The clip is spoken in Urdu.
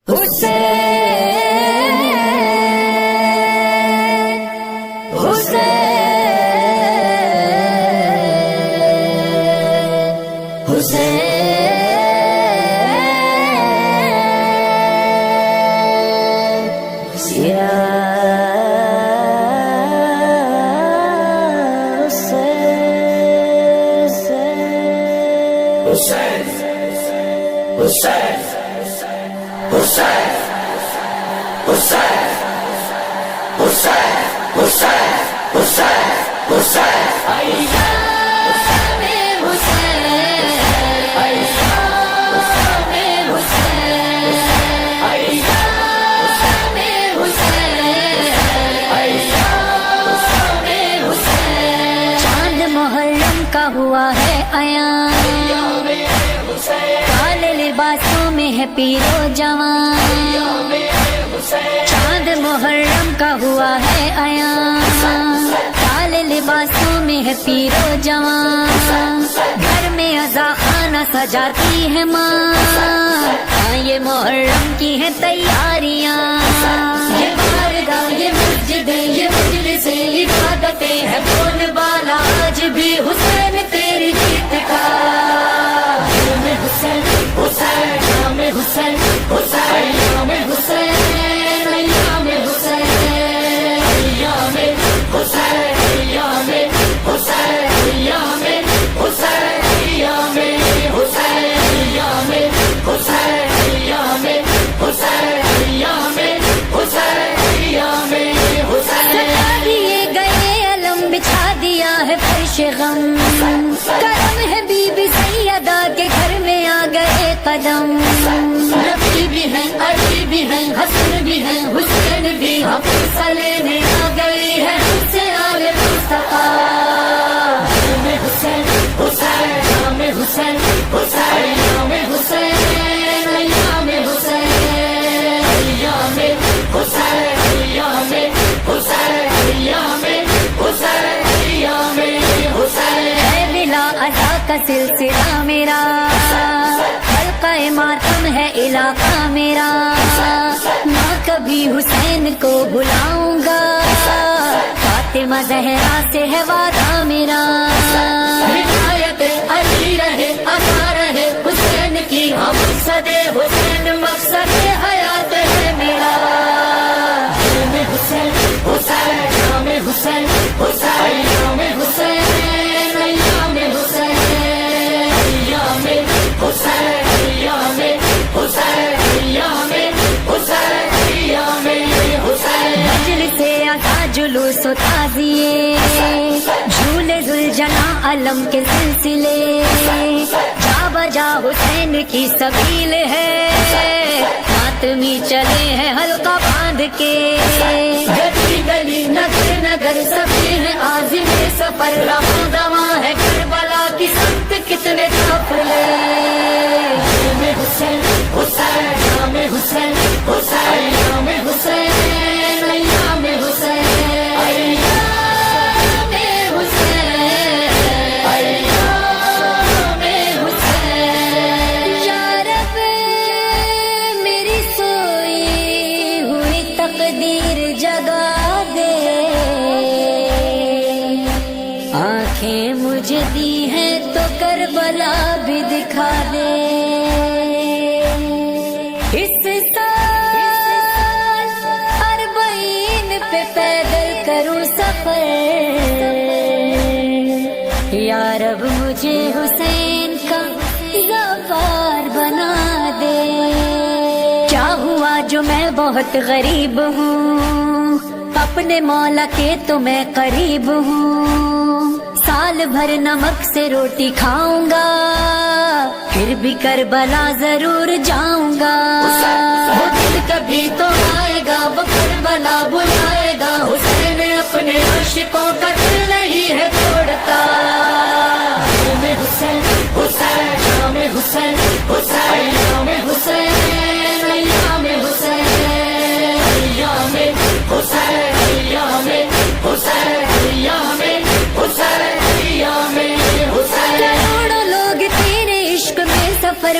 حسین حسین حسین یا حسین حسین حسین حسین حسین حسین حسین حسین ایام حسین ایام حسین ایام حسین ایام حسین چاند محرم کا ہوا ہے ایام کالے لباسوں میں ہے پیرو جوان چاند محرم کا ہوا ہے ایام کالے لباسوں میں ہے پیرو جوان گھر میں عزا خانہ سجاتی ہے ماں ہاں یہ محرم کی ہے تیاریاں یہ بارگاہ یہ مسجد یہ مجلس عبادتیں ہے بول بالا آج بھی حسین تیری جیت کا حسین حسین نام حسین حسین نام حسین ایام حسین ایام حسین ایام حسین ایام حسین ایام حسین ایام حسین ایام حسین ایام حسین ایام حسین سجا دیے گئے علم بچھا دیا ہے فرش غم کرم ہے بی بی سیدہ کے گھر میں آ گئے قدم نبی بھی ہیں علی بھی ہیں حسن بھی ہیں حسین بھی حفصہ لینے آ گئی ہے سے آل مصطفیٰ نام حسین حسین نام حسین حسین نام حسین ایام حسین ایام حسین ایام حسین ایام حسین ایام حسین ہے بلا ادا کا سلسلہ میرا حلقہ ماتم ہے علاقہ میرا نہ کبھی حسین کو بلاؤں گا فاطمہ زہرا سے ہے وعدہ میرا ہدایت علی رہے عطا رہے حسین کی ہم صدے حسین مقصد حیات ہے میرا نام حسین حسین نام حسین حسین نام حسین ایام حسین ایام حسین ایام حسین ایام حسین ایام حسین مجلس عطا جلوس و تعزیے جھولے ذوالجنا علم کے سلسلے جا بجا حسین کی سبیل ہے ماتمی چلے ہیں حلقہ باندھ کے گلی گلی نگر نگر سبھی ہے عازم سفر رواں دواں ہے کربلا کی سمت کتنے قافلے نام حسین حسین نام حسین حسین نام حسین ایام حسین ایام حسین ایام حسین یا رب میری سوئی ہوئی تقدیر جگا دے آنکھیں مجھے دی ہیں تو کربلا بھی دکھا دے اس سال اربعین پہ پیدل کروں سفر یا رب مجھے حسین کا غفار بنا دے کیا ہوا جو میں بہت غریب ہوں اپنے مولا کے تو میں قریب ہوں سال بھر نمک سے روٹی کھاؤں گا پھر بھی کربلا ضرور جاؤں گا وہ دن کبھی تو آئے گا وہ کربلا بلائے گا حسین اپنے عاشقوں کا دل نہیں ہے توڑتا نام حسین حسین نام حسین حسین نام حسین ایام حسین ایام حسین ایام حسین ایام حسین ایام حسین کروڑوں لوگ تیرے عشق میں سفر